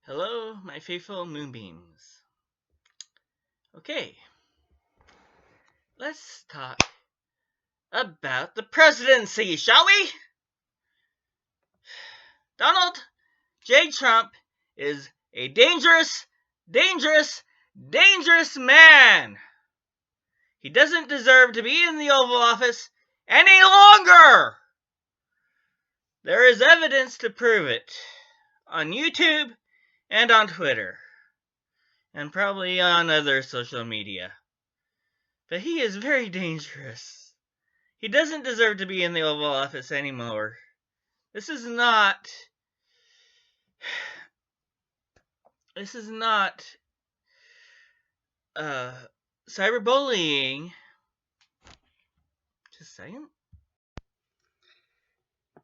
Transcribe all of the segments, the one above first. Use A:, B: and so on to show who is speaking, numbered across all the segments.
A: Hello, my faithful Moonbeams. Okay, let's talk about the presidency, shall we? Donald J. Trump is a dangerous, dangerous, dangerous man. He doesn't deserve to be in the Oval Office any longer. There is evidence to prove it on YouTube and on Twitter, and probably on other social media. But he is very dangerous. He doesn't deserve to be in the Oval Office anymore. This is not cyberbullying. Just a second.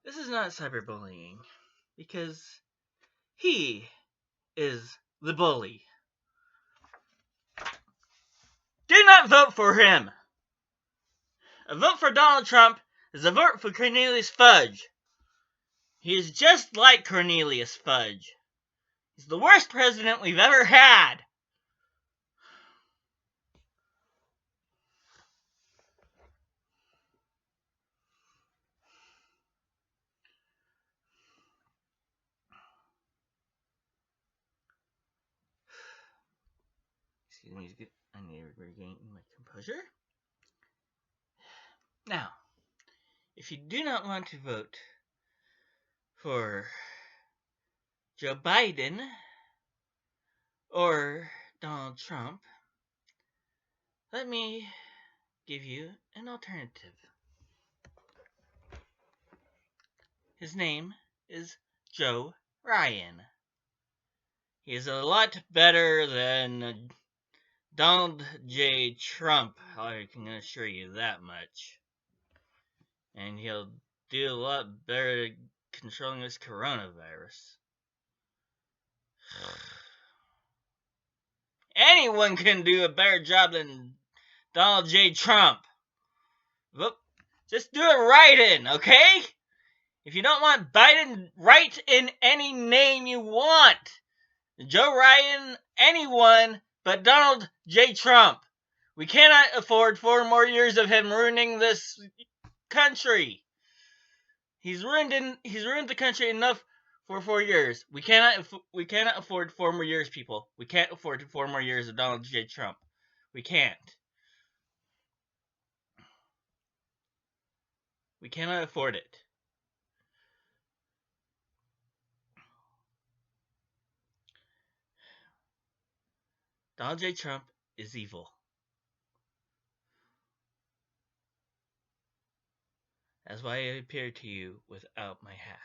A: This is not cyberbullying because he is the bully. Do not vote for him. A vote for Donald Trump is a vote for Cornelius Fudge. He is just like Cornelius Fudge. He's the worst president we've ever had. Excuse me, I need to regain my composure. Now, if you do not want to vote for Joe Biden or Donald Trump, let me give you an alternative. His name is Joe Ryan. He is a lot better than Donald J. Trump, I can assure you that much. And he'll do a lot better controlling this coronavirus. Anyone can do a better job than Donald J. Trump. Just do it right in, okay? If you don't want Biden, write in any name you want. Joe Ryan, anyone but Donald J. Trump. We cannot afford 4 more years of him ruining this country. He's ruined the country enough for 4 years. We cannot afford 4 more years, people. We can't afford 4 more years of Donald J. Trump. We can't. We cannot afford it. Donald J. Trump is evil. That's why I appear to you without my hat.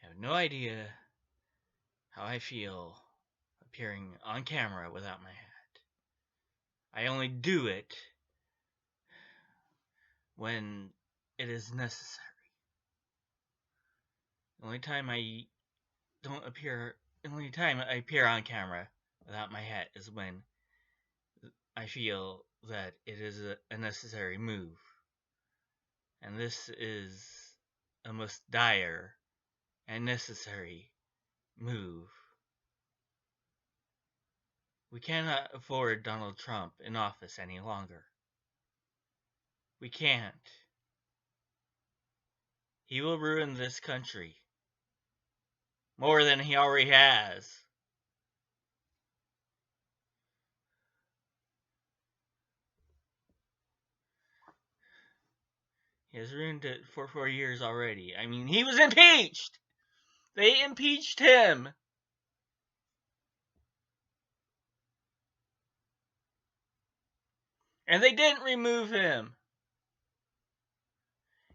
A: You have no idea how I feel appearing on camera without my hat. I only do it when it is necessary. The only time I appear on camera without my hat is when I feel that it is a necessary move. And this is a most dire and necessary move. We cannot afford Donald Trump in office any longer. We can't. He will ruin this country more than he already has. He has ruined it for 4 years already. I mean, he was impeached! They impeached him! And they didn't remove him.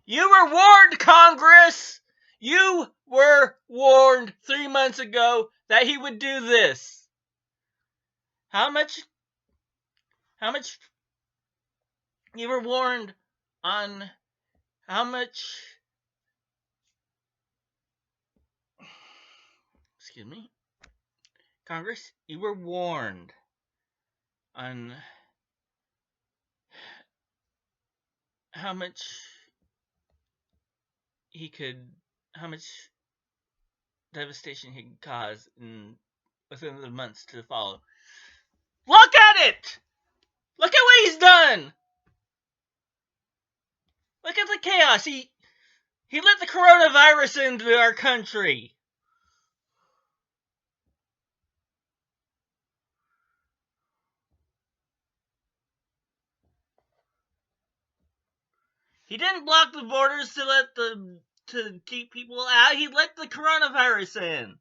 A: You were warned, Congress! You were warned 3 months ago that he would do this. How much you were warned on how much, excuse me, Congress, you were warned on how much he could, how much devastation he could cause within the months to follow. Look at it! Look at what he's done! Look at the chaos. He let the coronavirus into our country. He didn't block the borders to keep people out. He let the coronavirus in.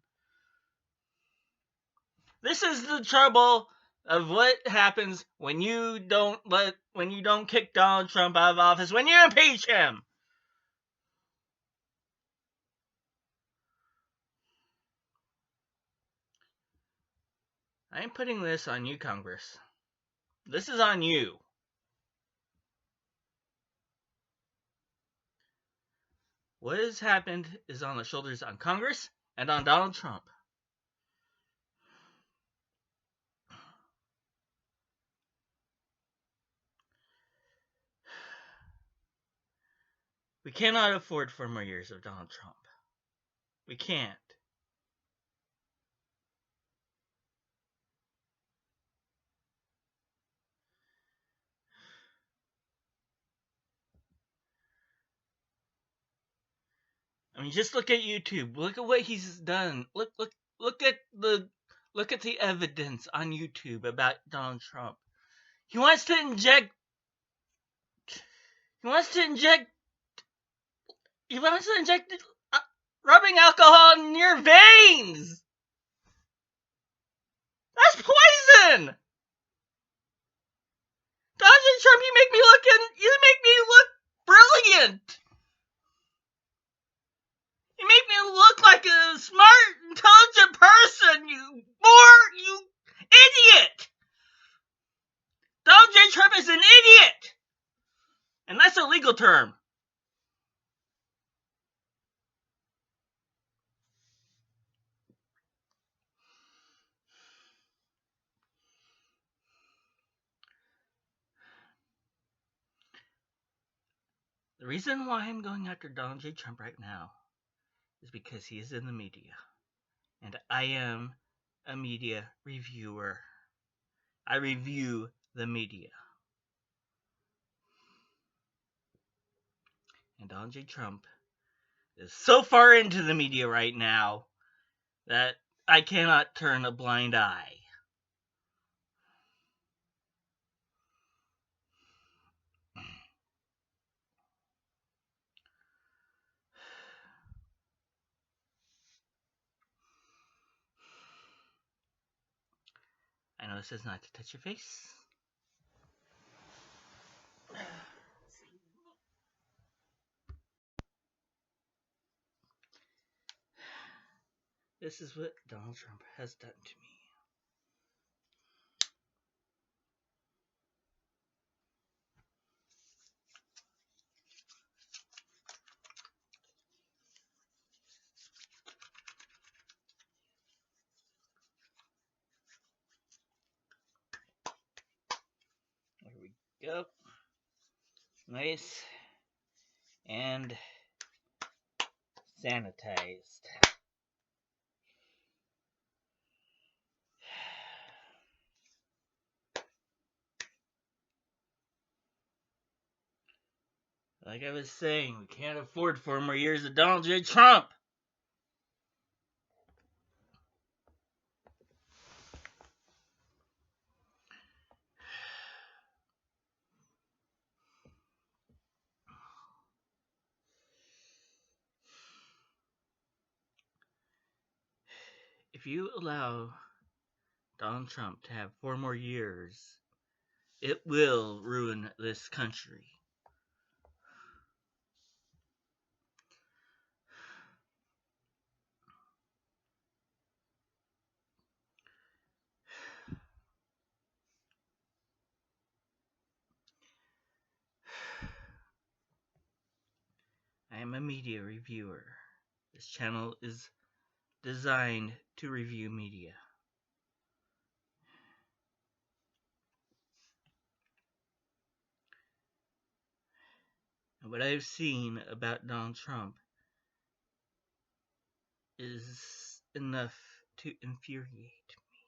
A: This is the trouble of what happens when you don't kick Donald Trump out of office, when you impeach him. I'm putting this on you, Congress. This is on you. What has happened is on the shoulders of Congress and on Donald Trump. We cannot afford 4 more years of Donald Trump. We can't. I mean, just look at YouTube. Look at what he's done. Look at the evidence on YouTube about Donald Trump. He wants to inject rubbing alcohol in your veins. That's poison. Donald Trump, you make me look brilliant. You make me look like a smart, intelligent person, you idiot! Donald J. Trump is an idiot! And that's a legal term. The reason why I'm going after Donald J. Trump right now is because he is in the media. And I am a media reviewer. I review the media. And Donald J. Trump is so far into the media right now that I cannot turn a blind eye. I know it says not to touch your face. This is what Donald Trump has done to me. There we go. Nice and sanitized. Like I was saying, we can't afford 4 more years of Donald J. Trump. If you allow Donald Trump to have 4 more years, it will ruin this country. I am a media reviewer. This channel is designed to review media. what I've seen about Donald Trump is enough to infuriate me.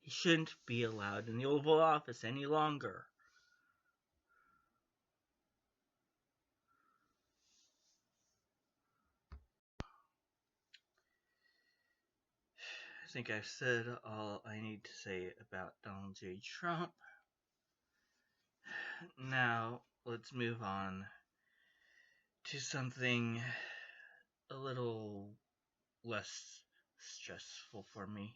A: He shouldn't be allowed in the Oval Office any longer. I think I've said all I need to say about Donald J. Trump. Now, let's move on to something a little less stressful for me.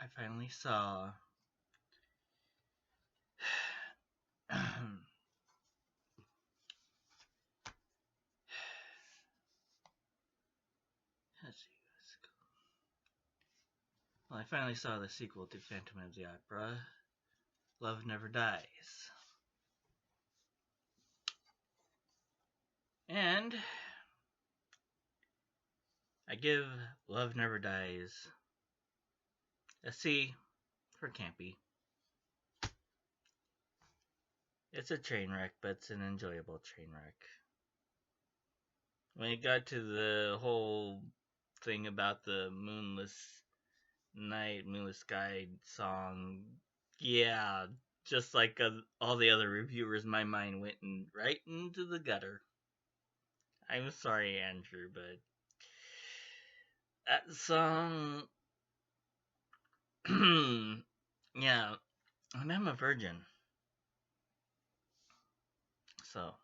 A: I finally saw Well, I finally saw the sequel to Phantom of the Opera, Love Never Dies. And I give Love Never Dies a C for campy. It's a train wreck, but it's an enjoyable train wreck. When it got to the whole thing about the moonless night, moonless sky song, yeah, just like all the other reviewers, my mind went right into the gutter. I'm sorry, Andrew, but that song, yeah, and I'm a virgin. So,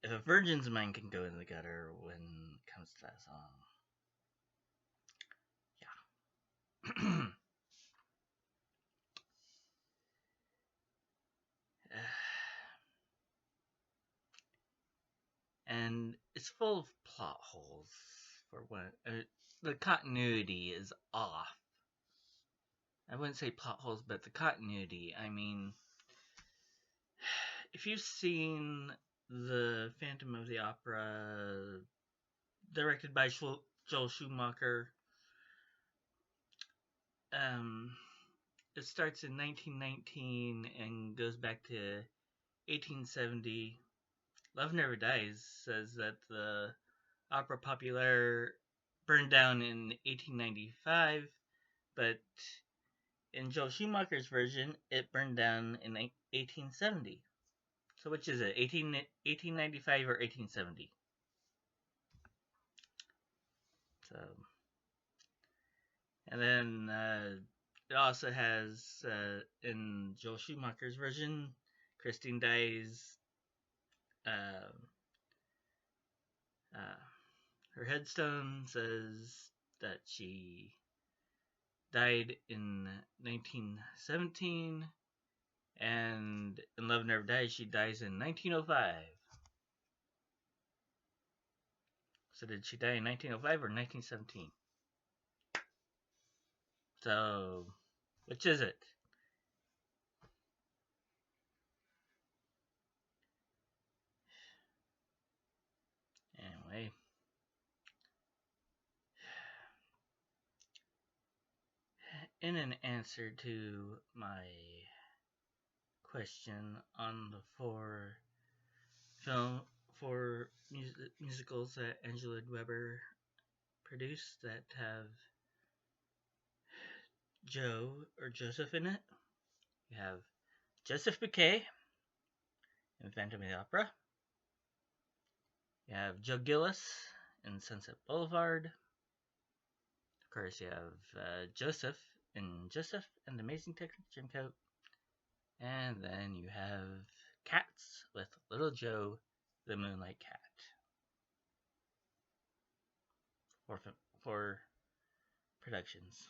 A: if a virgin's mind can go in the gutter when it comes to that song, yeah. And it's full of plot holes. For what the continuity is off. I wouldn't say plot holes, but the continuity. I mean, if you've seen the Phantom of the Opera, directed by Joel Schumacher, it starts in 1919 and goes back to 1870. Love Never Dies says that the Opera Populaire burned down in 1895, but in Joel Schumacher's version, it burned down in 1870. So which is it, 1895 or 1870? So, and then it also has, in Joel Schumacher's version, Christine dies, her headstone says that she died in 1917, and in Love Never Dies, she dies in 1905. So did she die in 1905 or 1917? So, which is it? Anyway. In an answer to my question on the four musicals that Angela Weber produced that have Joe or Joseph in it, you have Joseph Bouquet in Phantom of the Opera. You have Joe Gillis in Sunset Boulevard. Of course, you have Joseph in Joseph and the Amazing Technicolor Dreamcoat. And then you have Cats with Little Joe, the Moonlight Cat. For productions.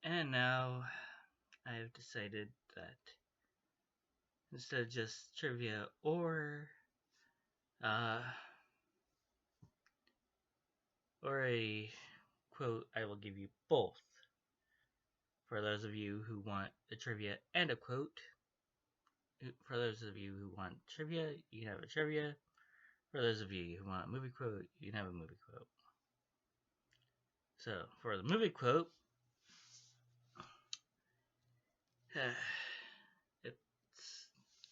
A: And now I've decided that instead of just trivia or a quote, I will give you both. For those of you who want a trivia and a quote, For those of you who want trivia, you can have a trivia. For those of you who want a movie quote, you can have a movie quote. So, for the movie quote, it's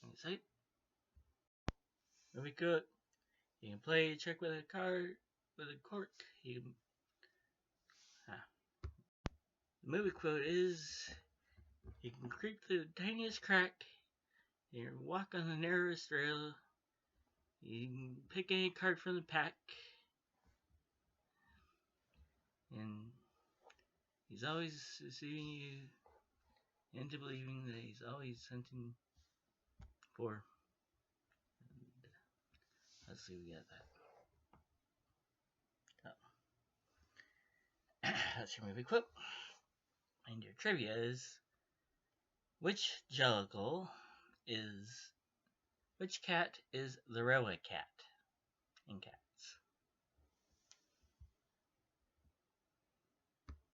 A: insight. Movie quote. You can play a trick with a card, with a cork. The movie quote is, you can creep through the tiniest crack, you can walk on the narrowest rail, you can pick any card from the pack, and he's always deceiving you into believing that he's always hunting for. And let's see, we got that. Oh. That's your movie quote. And your trivia is, which cat is the railway cat in Cats?